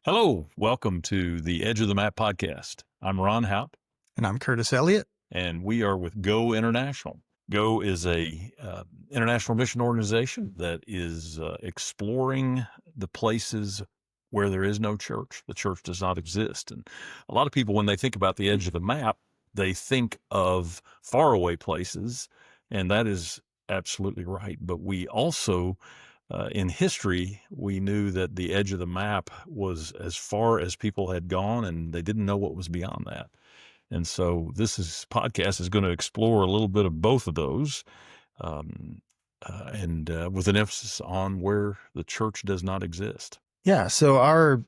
Hello, welcome to the Edge of the Map podcast. I'm Ron Haupt, And I'm Curtis Elliott. and we are with Go International. Go is a international mission organization that is exploring the places where there is no church. The church does not exist. And a lot of people, when they think about the edge of the map, they think of faraway places, and that is absolutely right. But we also in history, we knew that the edge of the map was as far as people had gone, and they didn't know what was beyond that. And so podcast is going to explore a little bit of both of those, and with an emphasis on where the church does not exist. Yeah, so our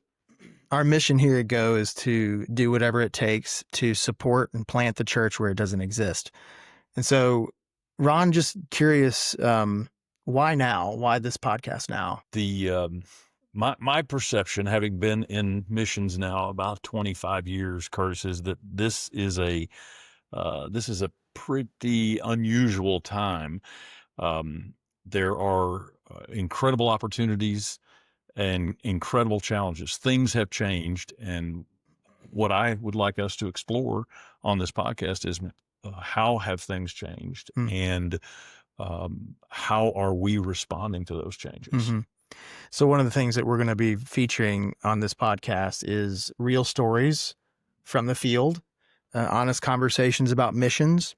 mission here at Go is to do whatever it takes to support and plant the church where it doesn't exist. And so, Ron, just curious, why now? Why this podcast now? My perception, having been in missions now about 25 years, Curtis, is that this is a pretty unusual time. There are incredible opportunities and incredible challenges. Things have changed, and what I would like us to explore on this podcast is how have things changed, and how are we responding to those changes? Mm-hmm. So one of the things that we're going to be featuring on this podcast is real stories from the field, honest conversations about missions,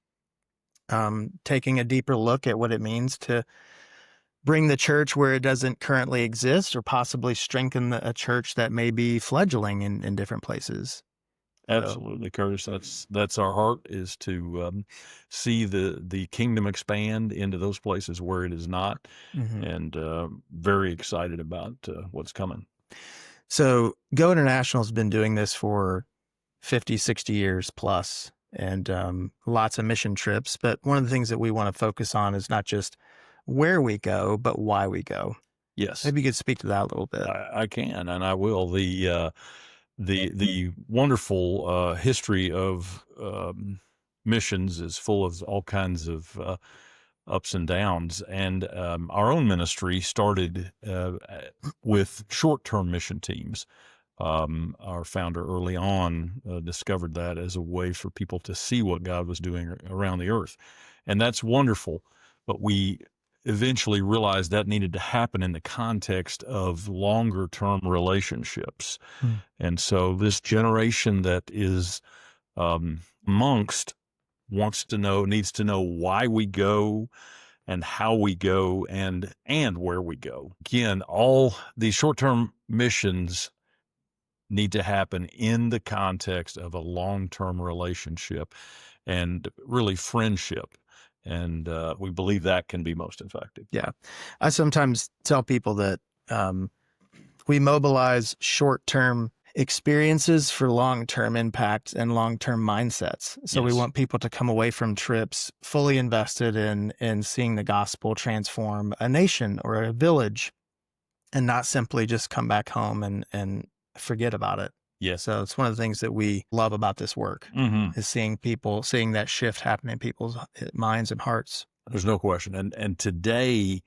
taking a deeper look at what it means to bring the church where it doesn't currently exist, or possibly strengthen a church that may be fledgling in different places. Absolutely, Curtis. That's our heart, is to see the kingdom expand into those places where it is not, and very excited about what's coming. So Go International has been doing this for 50, 60 years plus, and lots of mission trips. But one of the things that we want to focus on is not just where we go, but why we go. Yes. Maybe you could speak to that a little bit. I can, and I will. The wonderful history of missions is full of all kinds of ups and downs, and our own ministry started with short-term mission teams. Our founder early on discovered that as a way for people to see what God was doing around the earth, and that's wonderful. But we eventually realized that needed to happen in the context of longer term relationships. And so this generation that is amongst needs to know why we go and how we go and where we go. Again, all these short-term missions need to happen in the context of a long-term relationship and really friendship. And we believe that can be most effective. Yeah. I sometimes tell people that we mobilize short-term experiences for long-term impact and long-term mindsets. So we want people to come away from trips fully invested in seeing the gospel transform a nation or a village, and not simply just come back home and forget about it. Yes. So it's one of the things that we love about this work, is seeing that shift happen in people's minds and hearts. There's no question. And today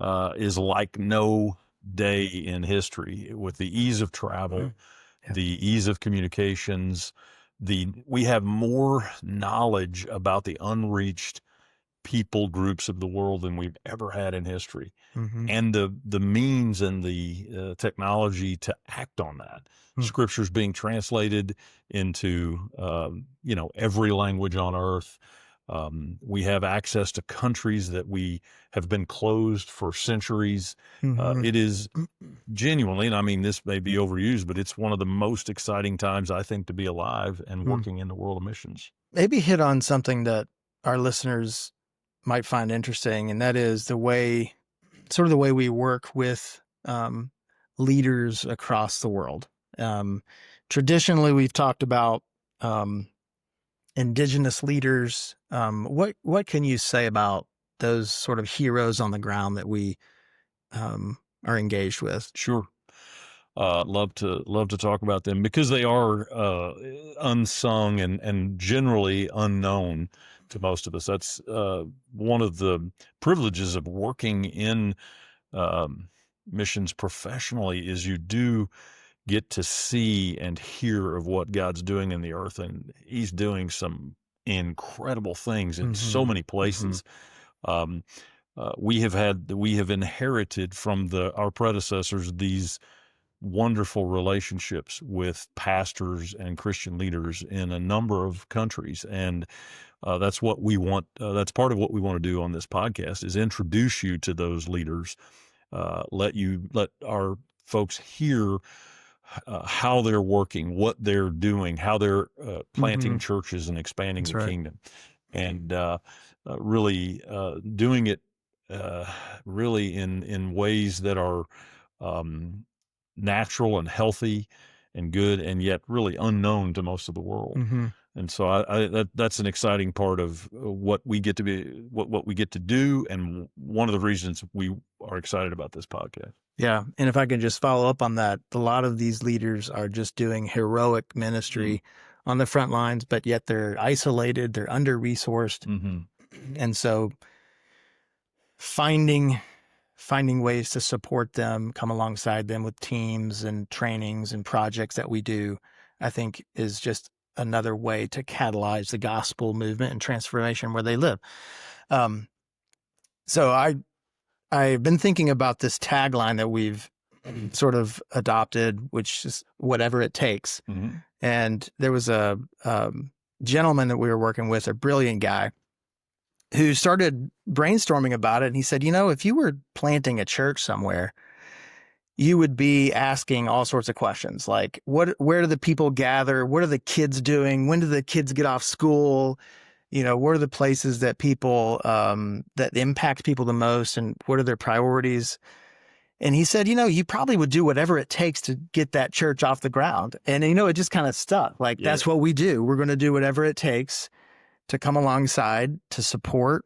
is like no day in history, with the ease of travel, the ease of communications. We have more knowledge about the unreached people groups of the world than we've ever had in history. And the means and the technology to act on that. Scripture's being translated into every language on earth. We have access to countries that we have been closed for centuries. It is genuinely, and I mean, this may be overused, but it's one of the most exciting times, I think, to be alive and working in the world of missions. Maybe hit on something that our listeners might find interesting, and that is the way we work with leaders across the world. Traditionally, we've talked about indigenous leaders. What can you say about those sort of heroes on the ground that we are engaged with? Sure. Love to talk about them, because they are unsung and generally unknown to most of us. That's one of the privileges of working in missions professionally, is you do get to see and hear of what God's doing in the earth. And he's doing some incredible things in so many places. Um, we have inherited from our predecessors these wonderful relationships with pastors and Christian leaders in a number of countries. And that's what we want. That's part of what we want to do on this podcast, is introduce you to those leaders, let our folks hear how they're working, what they're doing, how they're planting churches and expanding the kingdom, and really doing it really in ways that are natural and healthy and good, and yet really unknown to most of the world. And so that's an exciting part of what we get to do, and one of the reasons we are excited about this podcast. Yeah. And if I can just follow up on that, a lot of these leaders are just doing heroic ministry on the front lines, but yet they're isolated, they're under-resourced. And so finding ways to support them, come alongside them with teams and trainings and projects that we do, I think is just another way to catalyze the gospel movement and transformation where they live. So I've been thinking about this tagline that we've sort of adopted, which is whatever it takes. And there was a gentleman that we were working with, a brilliant guy, who started brainstorming about it. And he said, if you were planting a church somewhere, you would be asking all sorts of questions like, where do the people gather? What are the kids doing? When do the kids get off school? What are the places that people, that impact people the most, and what are their priorities? And he said, you probably would do whatever it takes to get that church off the ground. And, it just kind of stuck. Like, that's what we do. We're going to do whatever it takes to come alongside, to support,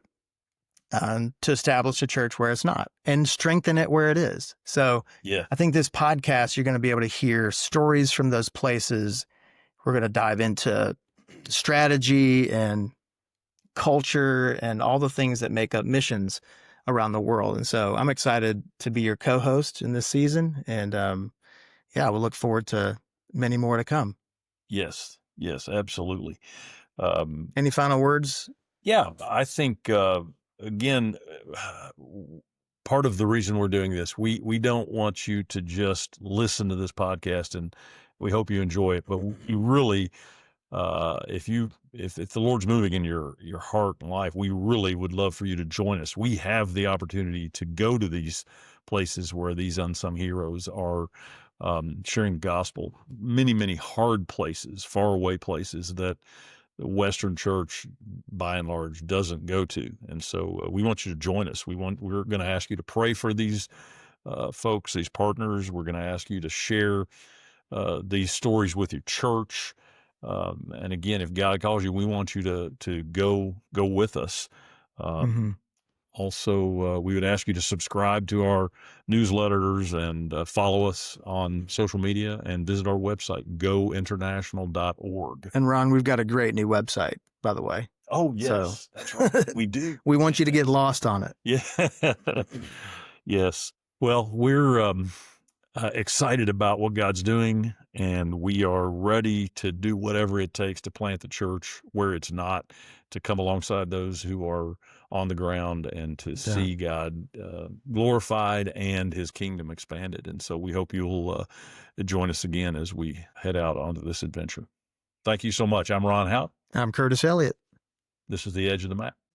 to establish a church where it's not, and strengthen it where it is. So I think this podcast, you're going to be able to hear stories from those places. We're going to dive into strategy and culture and all the things that make up missions around the world. And so I'm excited to be your co-host in this season. And we'll look forward to many more to come. Yes, absolutely. Any final words? Yeah, I think, again, part of the reason we're doing this, we don't want you to just listen to this podcast, and we hope you enjoy it, but you really, if the Lord's moving in your heart and life, we really would love for you to join us. We have the opportunity to go to these places where these unsung heroes are sharing the gospel, many, many hard places, faraway places that the Western church, by and large, doesn't go to. And so we want you to join us. We're going to ask you to pray for these folks, these partners. We're going to ask you to share these stories with your church. And again, if God calls you, we want you to go with us. Also, we would ask you to subscribe to our newsletters and follow us on social media, and visit our website, gointernational.org. And Ron, we've got a great new website, by the way. Oh, yes. That's right. We do. We want you to get lost on it. Yeah. Yes. Well, we're excited about what God's doing, and we are ready to do whatever it takes to plant the church where it's not, to come alongside those who are on the ground, and to see God glorified and his kingdom expanded. And so we hope you'll join us again as we head out onto this adventure. Thank you so much. I'm Ron Hout. I'm Curtis Elliott. This is The Edge of the Map.